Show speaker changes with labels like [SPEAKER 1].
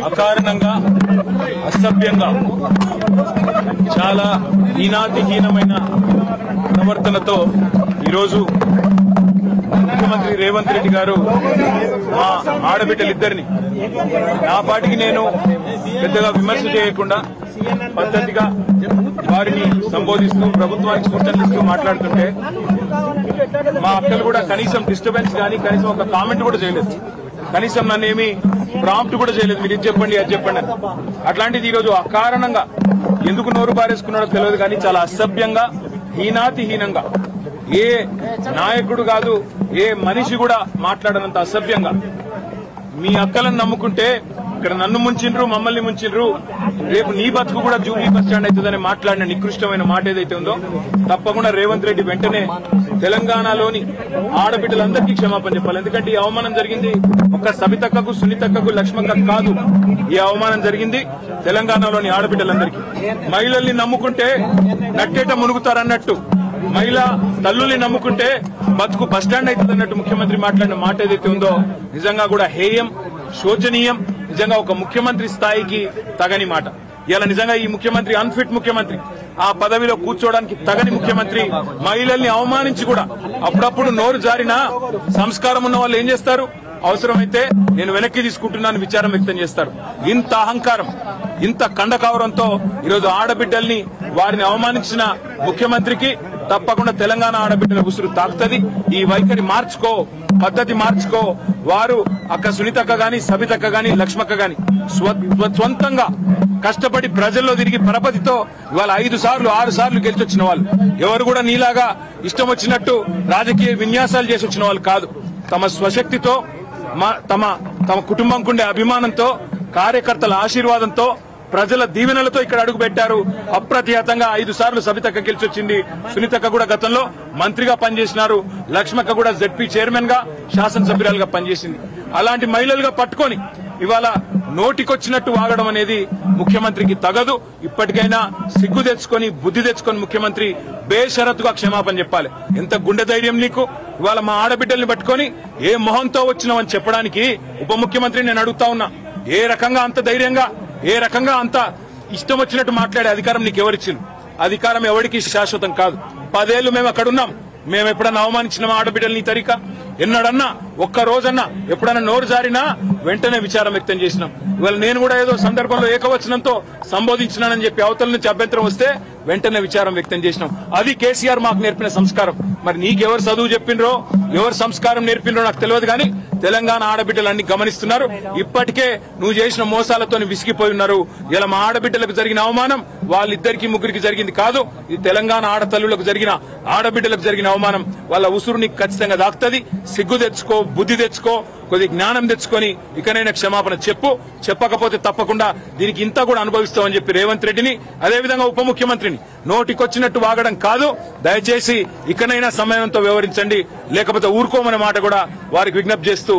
[SPEAKER 1] అకారణంగా అసభ్యంగా చాలా హీనాతిహీనమైన ప్రవర్తనతో ఈరోజు ముఖ్యమంత్రి రేవంత్ రెడ్డి గారు మా ఆడబిడ్డలిద్దరిని నా పాటికి నేను పెద్దగా విమర్శ చేయకుండా పద్ధతిగా వారిని సంబోధిస్తూ ప్రభుత్వానికి సూచనలిస్తూ మాట్లాడుతుంటే మా అక్కలు కూడా కనీసం డిస్టర్బెన్స్ కానీ కనీసం ఒక కామెంట్ కూడా చేయలేదు. కనీసం నన్ను ఏమి ప్రాంప్ట్ కూడా చేయలేదు. మీరు ఇది చెప్పండి అది చెప్పండి అని. అట్లాంటిది ఈరోజు అకారణంగా ఎందుకు నోరు బారేసుకున్నాడో తెలియదు కానీ చాలా అసభ్యంగా హీనాతిహీనంగా ఏ నాయకుడు కాదు ఏ మనిషి కూడా మాట్లాడనంత అసభ్యంగా మీ అక్కలను నమ్ముకుంటే ఇక్కడ నన్ను ముంచిండ్రు మమ్మల్ని ముంచిండ్రు రేపు నీ బతుకు కూడా జూబ్లీ బస్ స్టాండ్ అవుతుందని మాట్లాడిన నికృష్టమైన మాట ఏదైతే ఉందో తప్పకుండా రేవంత్ రెడ్డి వెంటనే తెలంగాణలోని ఆడబిడ్డలందరికీ క్షమాపణ చెప్పాలి. ఎందుకంటే ఈ అవమానం జరిగింది ఒక్క సబితక్కకు సునీతక్కకు లక్ష్మక్కకు కాదు. ఈ అవమానం జరిగింది తెలంగాణలోని ఆడబిడ్డలందరికీ. మహిళల్ని నమ్ముకుంటే నట్టేట మునుగుతారన్నట్టు మహిళా తల్లుల్ని నమ్ముకుంటే బతుకు బస్టాండ్ అవుతుందన్నట్టు ముఖ్యమంత్రి మాట్లాడిన మాట ఏదైతే ఉందో నిజంగా కూడా హేయం శోచనీయం. నిజంగా ఒక ముఖ్యమంత్రి స్థాయికి తగని మాట. ఇలా నిజంగా ఈ ముఖ్యమంత్రి అన్ఫిట్ ముఖ్యమంత్రి, ఆ పదవిలో కూర్చోవడానికి తగని ముఖ్యమంత్రి. మహిళల్ని అవమానించి కూడా అప్పుడప్పుడు నోరు జారినా సంస్కారం ఉన్న వాళ్ళు ఏం చేస్తారు? అవసరమైతే నేను వెనక్కి తీసుకుంటున్నాను విచారం వ్యక్తం చేస్తారు. ఇంత అహంకారం ఇంత కండకవరంతో ఈరోజు ఆడబిడ్డల్ని వారిని అవమానించిన ముఖ్యమంత్రికి తప్పకుండా తెలంగాణ ఆడబిడ్డల ఉసురు తాకుతుంది. ఈ వైఖరి మార్చుకో, పద్ధతి మార్చుకో. వారు అక్క సునీతక్క గాని సబితక్క గాని లక్ష్మక్క గాని స్వంతంగా కష్టపడి ప్రజల్లో తిరిగి పరపతితో ఇవాళ 5 సార్లు 6 సార్లు గెలిచొచ్చిన వాళ్ళు. ఎవరు కూడా నీలాగా ఇష్టం వచ్చినట్టు రాజకీయ విన్యాసాలు చేసి వచ్చిన వాళ్ళు కాదు. తమ స్వశక్తితో తమ కుటుంబంకుండే అభిమానంతో కార్యకర్తల ఆశీర్వాదంతో ప్రజల దీవెనలతో ఇక్కడ అడుగు పెట్టారు. అప్రతిహతంగా 5 సార్లు సబితక్క గెలిచొచ్చింది. సునీతక్క కూడా గతంలో మంత్రిగా పనిచేసినారు. లక్ష్మక్క కూడా జెడ్పీ చైర్మన్ గా శాసనసభ్యురాలుగా పనిచేసింది. అలాంటి మహిళలుగా పట్టుకొని ఇవాళ నోటికొచ్చినట్టు వాగడం అనేది ముఖ్యమంత్రికి తగదు. ఇప్పటికైనా సిగ్గు తెచ్చుకొని బుద్ధి తెచ్చుకొని ముఖ్యమంత్రి బేషరతుగా క్షమాపణ చెప్పాలి. ఎంత గుండె ధైర్యం నీకు? ఇవాళ మా ఆడబిడ్డల్ని పట్టుకొని ఏ మొహంతో వచ్చినావని చెప్పడానికి ఉప ముఖ్యమంత్రి నేను అడుగుతా ఉన్నా. ఏ రకంగా అంత ధైర్యంగా ఏ రకంగా అంత ఇష్టం వచ్చినట్టు మాట్లాడే అధికారం నీకు ఎవరిచ్చింది? అధికారం ఎవరికి శాశ్వతం కాదు. 10 ఏళ్లు మేము అక్కడున్నాం. మేము ఎప్పుడన్నా అవమానించిన ఆడబిడ్డల్ని ఈ తరీకా ఎన్నడన్నా ఒక్క రోజన్నా ఎప్పుడన్నా నోరు జారినా వెంటనే విచారం వ్యక్తం చేసినాం. ఇవాళ నేను కూడా ఏదో సందర్భంలో ఏకవచనంతో సంబోధించినానని చెప్పి అవతల నుంచి అభ్యంతరం వస్తే వెంటనే విచారం వ్యక్తం చేసినాం. అది కేసీఆర్ మాకు నేర్పిన సంస్కారం. మరి నీకెవరు చదువు చెప్పిండ్రో ఎవరు సంస్కారం నేర్పిండ్రో నాకు తెలియదు కానీ తెలంగాణ ఆడబిడ్డలన్నీ గమనిస్తున్నారు. ఇప్పటికే నువ్వు చేసిన మోసాలతో విసిగిపోయి ఉన్నారు. ఇలా మా ఆడబిడ్డలకు జరిగిన అవమానం వాళ్ళిద్దరికి ముగ్గురికి జరిగింది కాదు. ఇది తెలంగాణ ఆడతల్లులకు జరిగిన ఆడబిడ్డలకు జరిగిన అవమానం. వాళ్ళ ఉసురు నీకు ఖచ్చితంగా దాక్తది. సిగ్గు తెచ్చుకో, బుద్ధి తెచ్చుకో, కొద్ది జ్ఞానం తెచ్చుకొని ఇకనైనా క్షమాపణ చెప్పు. చెప్పకపోతే తప్పకుండా దీనికి ఇంత కూడా అనుభవిస్తామని చెప్పి రేవంత్ రెడ్డిని అదేవిధంగా ఉప ముఖ్యమంత్రిని నోటికొచ్చినట్టు వాగడం కాదు. దయచేసి ఇకనైనా సమయంతో వ్యవహరించండి, లేకపోతే ఊరుకోమనే మాట కూడా వారికి విజ్ఞప్తి చేస్తూ